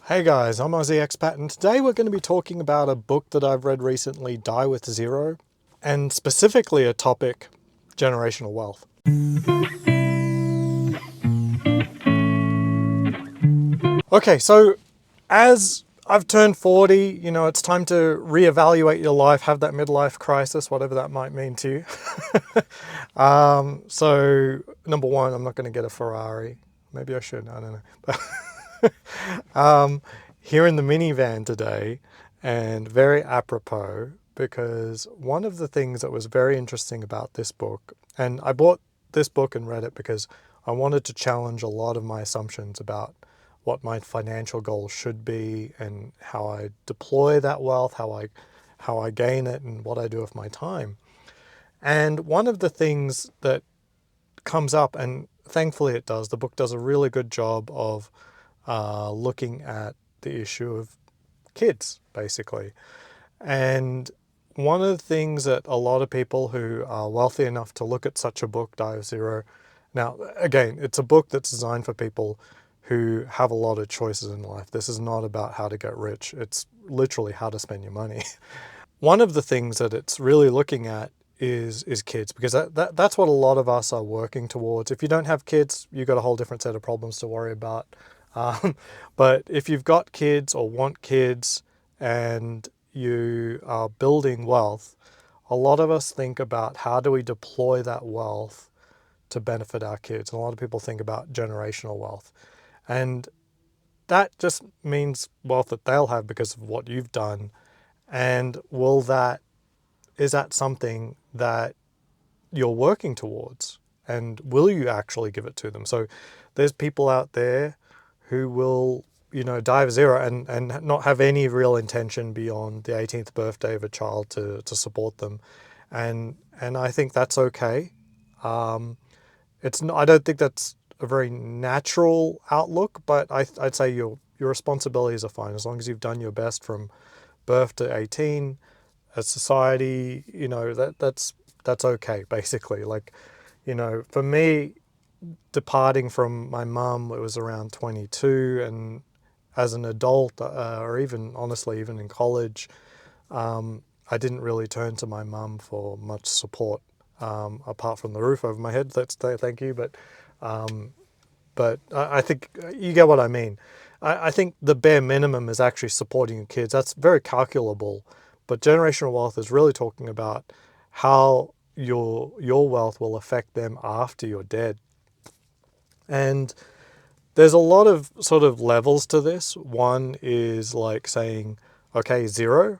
Hey guys, I'm Aussie Expat, and today we're going to be talking about a book that I've read recently, Die with Zero, and specifically a topic, generational wealth. Okay, so as I've turned 40, it's time to reevaluate your life, have that midlife crisis, whatever that might mean to you. So, number one, I'm not going to get a Ferrari. Maybe I should, I don't know. Here in the minivan today, and very apropos, because one of the things that was very interesting about this book, and I bought this book and read it because I wanted to challenge a lot of my assumptions about what my financial goals should be and how I deploy that wealth, how I gain it, and what I do with my time. And one of the things that comes up, and thankfully it does, the book does a really good job of looking at the issue of kids, basically. And one of the things that a lot of people who are wealthy enough to look at such a book, Die of Zero, now, again, it's a book that's designed for people who have a lot of choices in life. This is not about how to get rich. It's literally how to spend your money. One of the things that it's really looking at is kids, because that's what a lot of us are working towards. If you don't have kids, you've got a whole different set of problems to worry about. Um, but if you've got kids or want kids and you are building wealth, a lot of us think about how do we deploy that wealth to benefit our kids. And a lot of people think about generational wealth. And that just means wealth that they'll have because of what you've done. And is that something that you're working towards? And will you actually give it to them? So there's people out there who will, die of zero and not have any real intention beyond the 18th birthday of a child to support them. And I think that's okay. It's not, I don't think that's a very natural outlook, but I'd say your responsibilities are fine as long as you've done your best from birth to 18. As society, that's okay, basically. Like, for me, departing from my mum, it was around 22, and as an adult, or even honestly, even in college, I didn't really turn to my mum for much support, apart from the roof over my head. Thank you, but I think you get what I mean. I think the bare minimum is actually supporting your kids. That's very calculable, but generational wealth is really talking about how your wealth will affect them after you're dead. And there's a lot of sort of levels to this. One is like saying, okay, zero,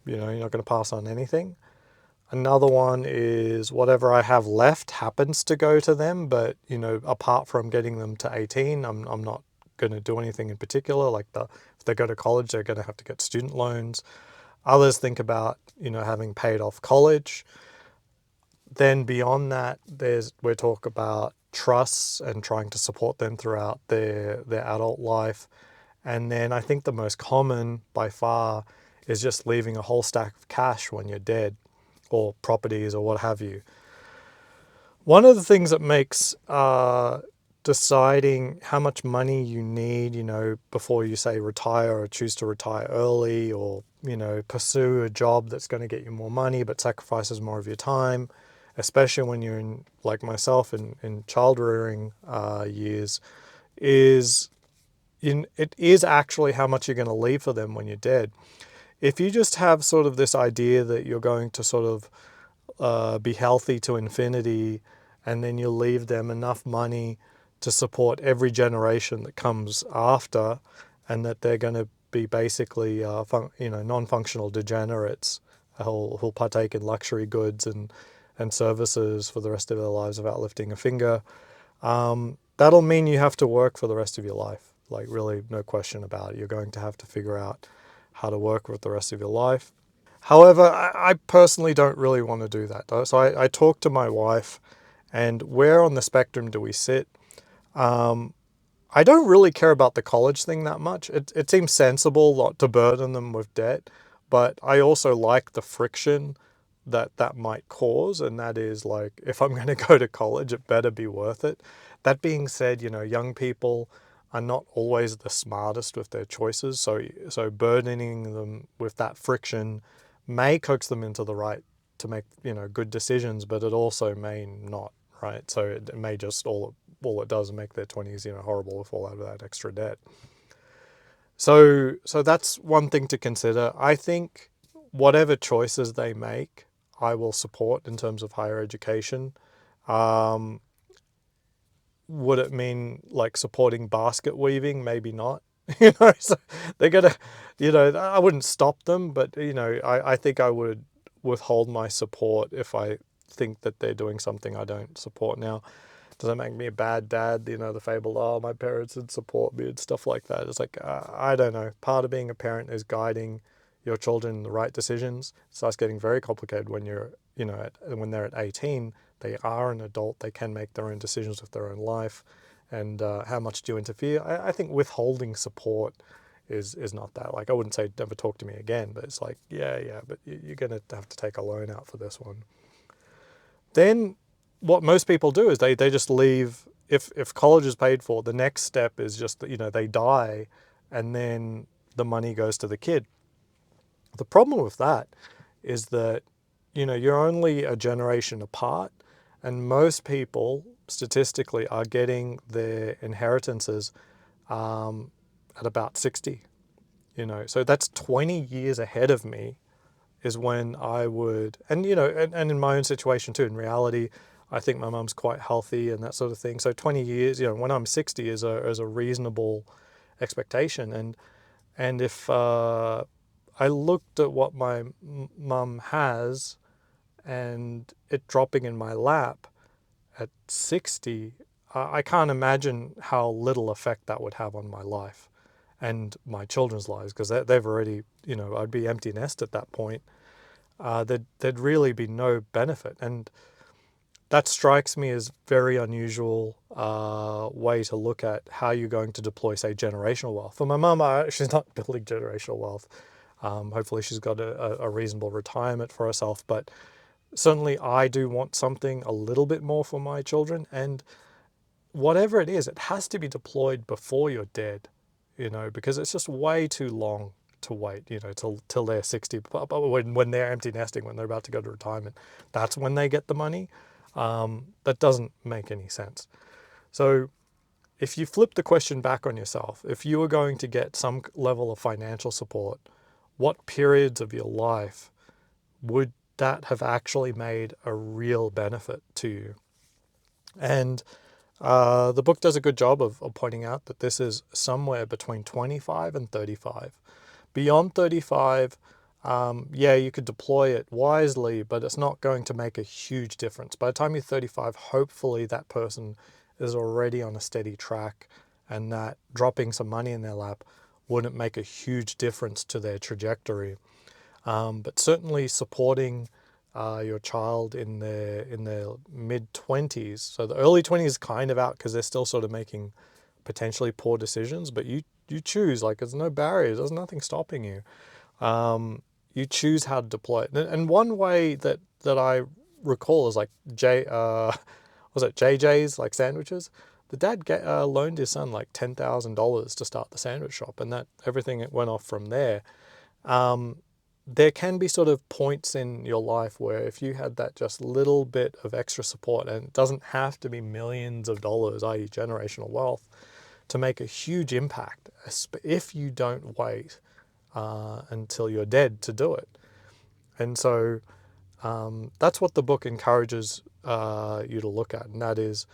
you're not going to pass on anything. Another one is whatever I have left happens to go to them, but apart from getting them to 18, I'm not going to do anything in particular. Like if they go to college, they're going to have to get student loans. Others think about having paid off college. Then beyond that, we talk about trusts and trying to support them throughout their adult life. And then I think the most common by far is just leaving a whole stack of cash when you're dead, or properties or what have you. One of the things that makes deciding how much money you need, before you say retire or choose to retire early, or, pursue a job that's going to get you more money but sacrifices more of your time, especially when you're in, like myself, in child rearing years, it is actually how much you're going to leave for them when you're dead. If you just have sort of this idea that you're going to sort of be healthy to infinity, and then you leave them enough money to support every generation that comes after, and that they're going to be basically non-functional degenerates who'll partake in luxury goods and services for the rest of their lives without lifting a finger. That'll mean you have to work for the rest of your life. Like, really, no question about it. You're going to have to figure out how to work with the rest of your life. However, I personally don't really want to do that. So I talked to my wife, and where on the spectrum do we sit? I don't really care about the college thing that much. It seems sensible not to burden them with debt, but I also like the friction that might cause, and that is like, if I'm going to go to college, it better be worth it. That being said, young people, are not always the smartest with their choices. So burdening them with that friction may coax them into the right to make, good decisions, but it also may not, right? So it may just all it does is make their 20s, horrible with all of that extra debt. So that's one thing to consider. I think whatever choices they make, I will support in terms of higher education. Um, would it mean like supporting basket weaving? Maybe not. So they're gonna, I wouldn't stop them, but I think I would withhold my support if I think that they're doing something I don't support. Now, does that make me a bad dad? The fable, oh, my parents would support me and stuff like that. It's like, I don't know. Part of being a parent is guiding your children in the right decisions. It starts getting very complicated when when they're at 18, they are an adult. They can make their own decisions with their own life. And how much do you interfere? I think withholding support is not that. Like, I wouldn't say never talk to me again, but it's like, yeah, but you're going to have to take a loan out for this one. Then what most people do is they just leave. If college is paid for, the next step is just that they die, and then the money goes to the kid. The problem with that is that you're only a generation apart, and most people statistically are getting their inheritances at about 60. So that's 20 years ahead of me is when I would, and and in my own situation too, in reality, I think my mum's quite healthy and that sort of thing. So 20 years, when I'm 60 is a reasonable expectation. And if I looked at what my mum has and it dropping in my lap at 60, I can't imagine how little effect that would have on my life and my children's lives, because they've already, I'd be empty nest at that point. There'd really be no benefit. And that strikes me as very unusual way to look at how you're going to deploy, say, generational wealth. For my mum, she's not building generational wealth. Hopefully she's got a reasonable retirement for herself, but certainly I do want something a little bit more for my children. And whatever it is, it has to be deployed before you're dead, because it's just way too long to wait, till they're 60. But when they're empty nesting, when they're about to go to retirement, that's when they get the money. That doesn't make any sense. So if you flip the question back on yourself, if you were going to get some level of financial support, what periods of your life would that have actually made a real benefit to you? And the book does a good job of pointing out that this is somewhere between 25 and 35. Beyond 35, you could deploy it wisely, but it's not going to make a huge difference. By the time you're 35, hopefully that person is already on a steady track, and that dropping some money in their lap wouldn't make a huge difference to their trajectory. But certainly supporting your child in their mid-20s. So the early 20s is kind of out because they're still sort of making potentially poor decisions, but you choose. Like, there's no barriers, there's nothing stopping you. You choose how to deploy it. And one way that I recall is like was it JJ's, like sandwiches? The dad loaned his son like $10,000 to start the sandwich shop, and that everything went off from there. There can be sort of points in your life where if you had that just little bit of extra support, and it doesn't have to be millions of dollars, i.e. generational wealth, to make a huge impact if you don't wait until you're dead to do it. And so that's what the book encourages you to look at, and that is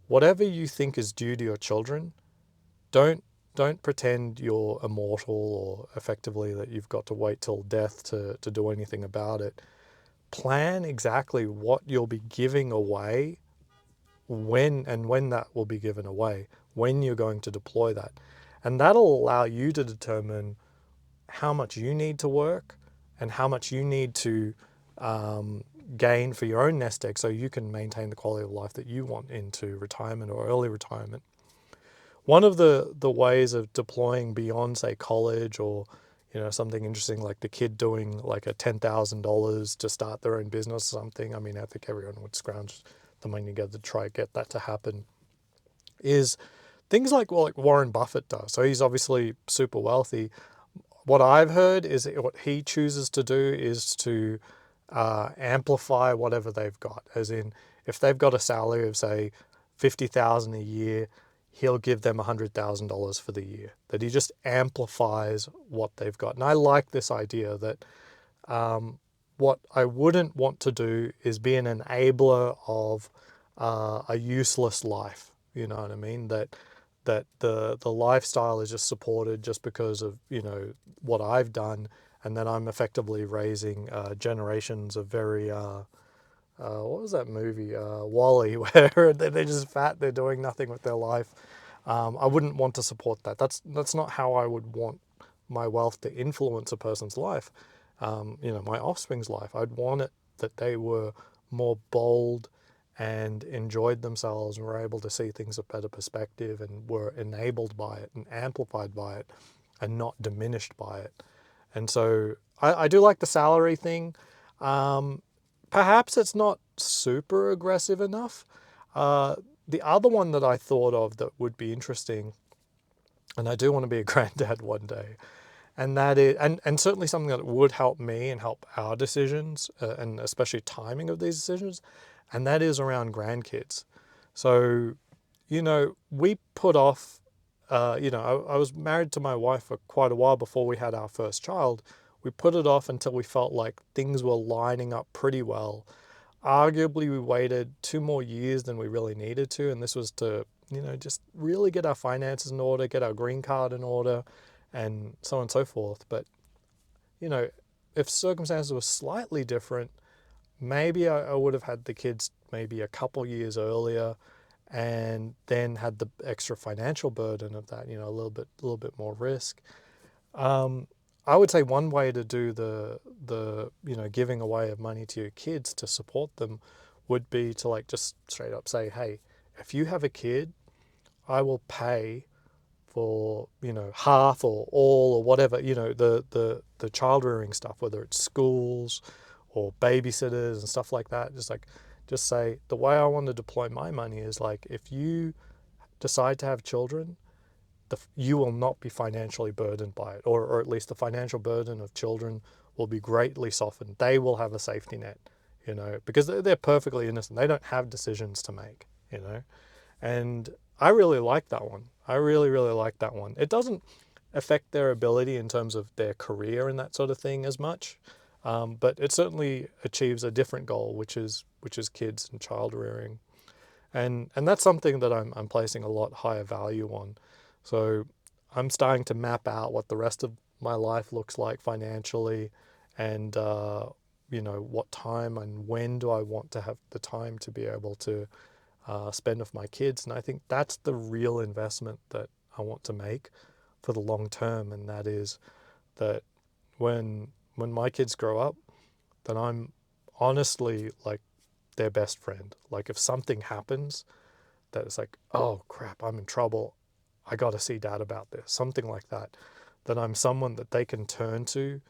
whatever you think is due to your children, don't pretend you're immortal or effectively that you've got to wait till death to do anything about it. Plan exactly what you'll be giving away, when that will be given away, when you're going to deploy that. And that'll allow you to determine how much you need to work and how much you need to gain for your own nest egg so you can maintain the quality of life that you want into retirement or early retirement. One of the ways of deploying beyond, say, college, or something interesting like the kid doing like a $10,000 to start their own business or something. I mean, I think everyone would scrounge the money together to try to get that to happen. Is things like, well, like Warren Buffett does. So he's obviously super wealthy. What I've heard is that what he chooses to do is to amplify whatever they've got. As in, if they've got a salary of say 50,000 a year, he'll give them $100,000 for the year. That he just amplifies what they've got. And I like this idea that what I wouldn't want to do is be an enabler of a useless life. You know what I mean? That the lifestyle is just supported just because of, you know, what I've done, and then I'm effectively raising generations of very what was that movie, Wall-E, where they're just fat, they're doing nothing with their life. I wouldn't want to support that. That's not how I would want my wealth to influence a person's life. You know, my offspring's life. I'd want it that they were more bold and enjoyed themselves and were able to see things a better perspective and were enabled by it and amplified by it and not diminished by it. And so I do like the salary thing. Perhaps it's not super aggressive enough. The other one that I thought of that would be interesting, and I do want to be a granddad one day, and that is, and certainly something that would help me and help our decisions, and especially timing of these decisions, and that is around grandkids. So, you know, we put off, you know, I was married to my wife for quite a while before we had our first child. We put it off until we felt like things were lining up pretty well. Arguably, we waited 2 more years than we really needed to, and this was to, you know, just really get our finances in order, get our green card in order, and so on and so forth. But, you know, if circumstances were slightly different, maybe I would have had the kids maybe a couple years earlier, and then had the extra financial burden of that, you know, a little bit more risk. I would say one way to do the you know, giving away of money to your kids to support them would be to like just straight up say, hey, if you have a kid, I will pay for, you know, half or all or whatever, you know, the child rearing stuff, whether it's schools or babysitters and stuff like that. Just say, the way I want to deploy my money is like, if you decide to have children, you will not be financially burdened by it, or at least the financial burden of children will be greatly softened. They will have a safety net, you know, because they're perfectly innocent. They don't have decisions to make, you know. And I really like that one. I really, really like that one. It doesn't affect their ability in terms of their career and that sort of thing as much, but it certainly achieves a different goal, which is kids and child rearing, and that's something that I'm placing a lot higher value on. So I'm starting to map out what the rest of my life looks like financially, and you know, what time and when do I want to have the time to be able to spend with my kids. And I think that's the real investment that I want to make for the long term, and that is that when my kids grow up, that I'm honestly like their best friend. Like if something happens that it's like, oh crap, I'm in trouble, I got to see dad about this, something like that, that I'm someone that they can turn to,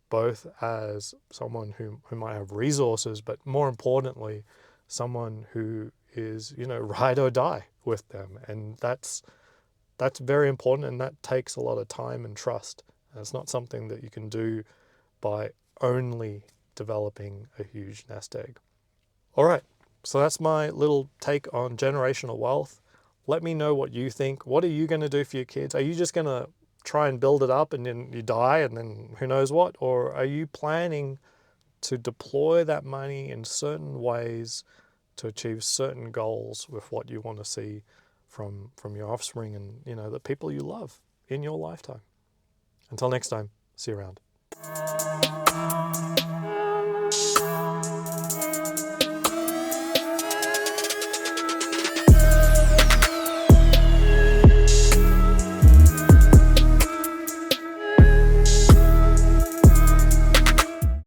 both as someone who might have resources, but more importantly, someone who is, you know, ride or die with them. And that's very important, and that takes a lot of time and trust. And it's not something that you can do by only developing a huge nest egg. All right, so that's my little take on generational wealth. Let me know what you think. What are you going to do for your kids? Are you just going to try and build it up and then you die and then who knows what? Or are you planning to deploy that money in certain ways to achieve certain goals with what you want to see from your offspring and, you know, the people you love in your lifetime? Until next time, see you around.